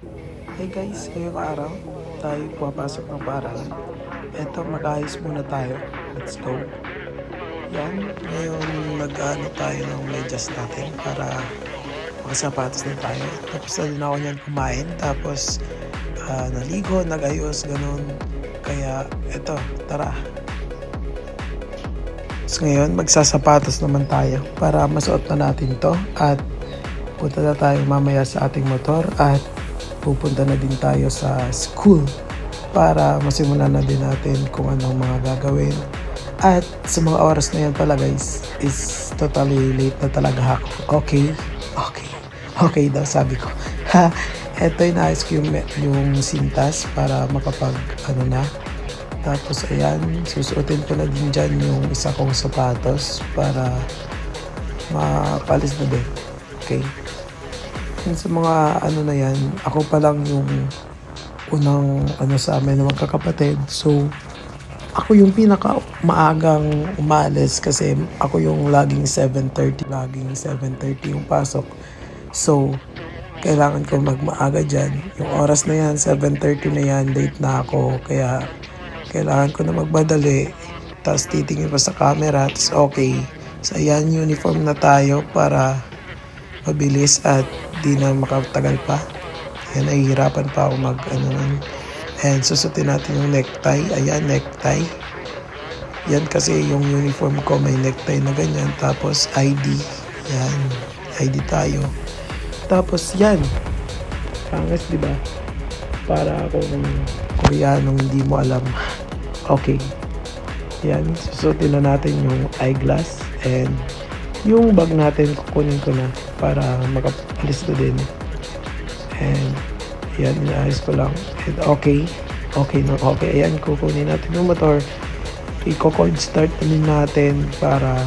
Hey guys, ngayong araw tayo pumapasok ng paaralan. Eto, mag-ayos muna tayo. Let's go. Yan, ngayon mag-ano tayo ng medyas natin para makasapatos na tayo. Tapos na din ako niyan kumain. Tapos naligo, nag-ayos, ganun. Kaya eto, tara. So ngayon, magsasapatos naman tayo para masuot na natin to. At punta na tayo mamaya sa ating motor at pupunta na din tayo sa school para masimulan na din natin kung anong mga gagawin. At sa mga oras na yan pala guys, is totally late na talaga ako. Okay daw sabi ko. Ha, eto inaayos ko yung sintas para makapag ano na. Tapos ayan, susuotin ko na din dyan yung isa kong sapatos para mapalis na din. Okay. Yun sa mga ano na yan, ako pa lang yung unang ano sa amin na magkakapatid. So, ako yung pinaka maagang umalis kasi ako yung laging 7:30 yung pasok. So, kailangan ko magmaaga dyan. Yung oras na yan, 7:30 na yan, late na ako. Kaya, kailangan ko na magbadali. Tapos titingin pa sa camera, tapos okay. So, ayan, uniform na tayo para mabilis at di na makatagal pa. Ayan, nahihirapan pa ako mag ano. And susutin natin yung necktie. Ayan, necktie. Yan kasi yung uniform ko may necktie na ganyan. Tapos ID. Yan, ID tayo. Tapos yan. Pangas, di ba? Para akong Koreanong hindi mo alam. Okay. Yan, susutin na natin yung eyeglass and yung bag natin kukunin ko na para makapalis na din. And yan, inaayos ko lang. And okay. Ayan, kukunin natin yung motor. I-cold start namin natin para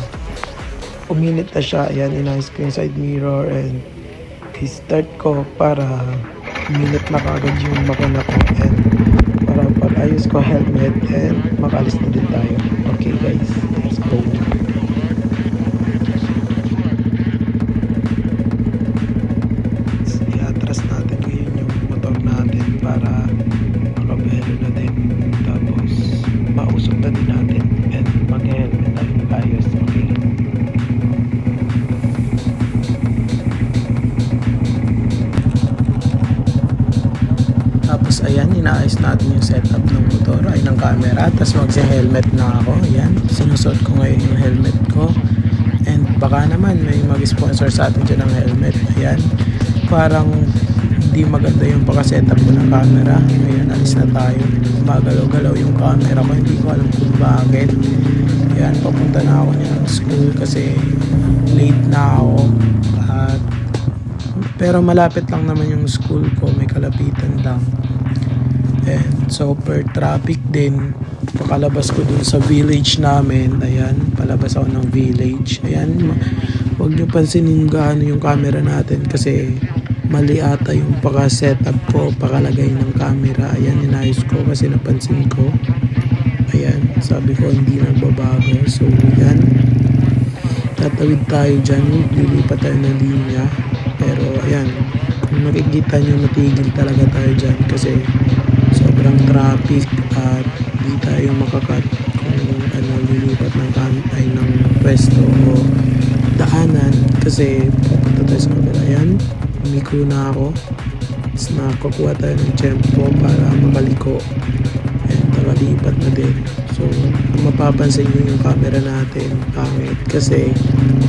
uminit na siya. Ayan, inaayos ko yung side mirror and i-start ko para uminit na kagad yung makina ko. And para pag-ayos ko helmet and makalis na din tayo. Okay guys, let's go. Natin ngayon yung motor natin para makabelo na din, tapos mausok na din natin and mag-helmet tayo ayos. Okay, tapos ayan, inaayos natin yung setup ng motor ay ng camera, tapos magsi-helmet na ako. Ayan, sinusuot ko ngayon yung helmet ko and baka naman may mag-sponsor sa atin dyan ng helmet. Ayan, parang hindi maganda yung pagka-setup ko ng camera. Ngayon, alis na tayo. Magalaw-galaw yung camera ko. Hindi ko alam kung bakit. Yan, papunta na ako niya ng school kasi late na ako. Pero malapit lang naman yung school ko. May kalapitan lang. And super traffic din. Pakalabas ko dun sa village namin. Ayan, palabas ako ng village. Ayan, huwag nyo pansinin gaano yung camera natin kasi mali ata yung paka-setup ko, pakalagay ng camera. Ayan, inayos ko kasi napansin ko. Ayan, sabi ko hindi nagbabago. So, yan. Tatawid tayo dyan. Lilipat tayo ng linya. Pero, ayan. Kung makikita nyo, natigil talaga tayo dyan kasi sobrang traffic at di tayo makakat kung ano, lilipat ng pwesto o daanan kasi pupunta tayo sa kabila. Ayan, umiko na ako. Tapos nakakuha tayo ng tiyempo para makaliko and nakalipat na din. So kung mapapansin nyo yung camera natin pangit kasi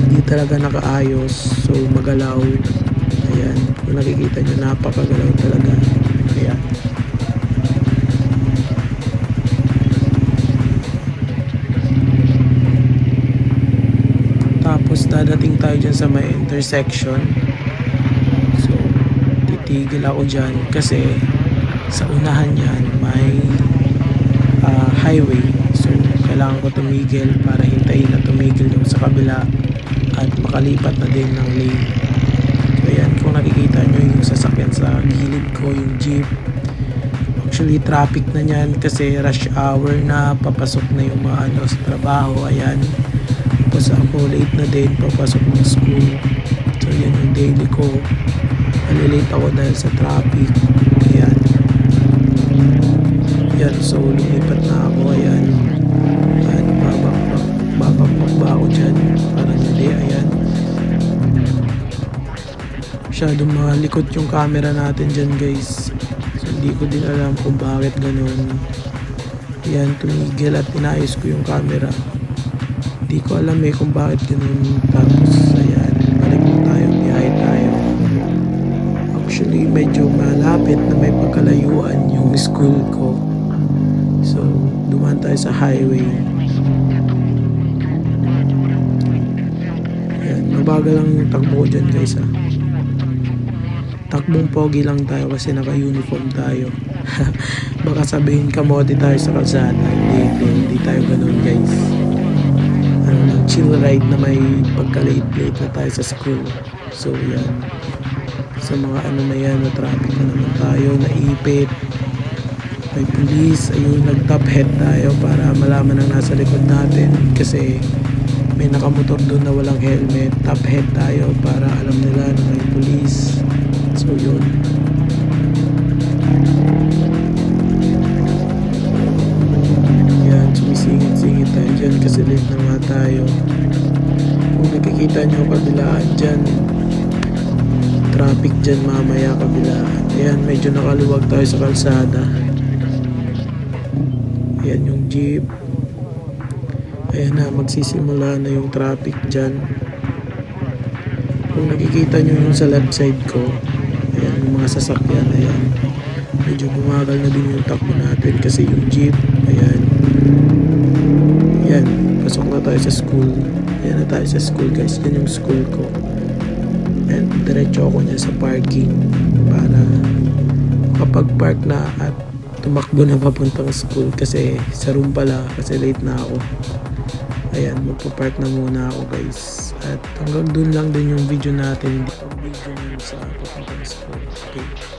hindi talaga nakaayos, so magalaw. Ayan, kung nakikita nyo, napakagalaw talaga. Ayan, tapos dadating tayo dyan sa may intersection. So titigil ako dyan kasi sa unahan yan may highway. So kailangan ko tumigil para hintayin na tumigil yung sa kabila at makalipat na din ng lane. So yan, kung nakikita nyo yung sasakyan sa gilid ko, yung jeep, actually traffic na yan kasi rush hour na, papasok na yung mga ano sa trabaho. Ayan, tapos ako late na din, papasok ng school. So yan yung daily ko, nalilate ako dahil sa traffic. So lumipat na ako, ayan. At babakbak ba ako dyan? Parang hindi, ayan. Masyadong malikot yung camera natin dyan guys. So hindi ko din alam kung bakit ganun. Ayan, tumigil at inayos ko yung camera. Hindi ko alam kung bakit ganun. Tapos ayan, balik na tayo, biyahe tayo. Actually medyo malapit na may pagkalayuan yung school ko. So dumaan tayo sa highway. Ayan, mabagal lang yung takbo ko dyan guys ha. Takbong pogi lang tayo kasi naka-uniform tayo. Baka sabihin kamote tayo sa kalsada. Hindi tayo ganun guys. Ano lang, chill ride na may pagka-late na tayo sa school. So yan. Sa mga ano na yan, na traffic na naman tayo, naipit. May police, ayun, nag-top head tayo para malaman ang nasa likod natin. Kasi may nakamotor doon na walang helmet. Top head tayo para alam nila na may police. So yun. Yan, sumisingit-singit tayo dyan kasi late na nga tayo. Kung nakikita nyo kabilaan dyan, traffic dyan mamaya kabilaan. Ayan, medyo nakaluwag tayo sa kalsada. Ayan yung jeep. Ayan na, magsisimula na yung traffic dyan. Kung nakikita nyo yung sa left side ko, ayan yung mga sasakyan, ayan. Medyo bumagal na din yung takbo natin kasi yung jeep, ayan. Ayan, pasok na tayo sa school. Ayan na tayo sa school guys, yan yung school ko. And diretso ako niya sa parking para kapag park na at tumakbo na papuntang school kasi sa room pala kasi late na ako. Ayan, magpa-park na muna ako guys. At hanggang dun lang din yung video natin. Hindi pa video sa papuntang school. Okay.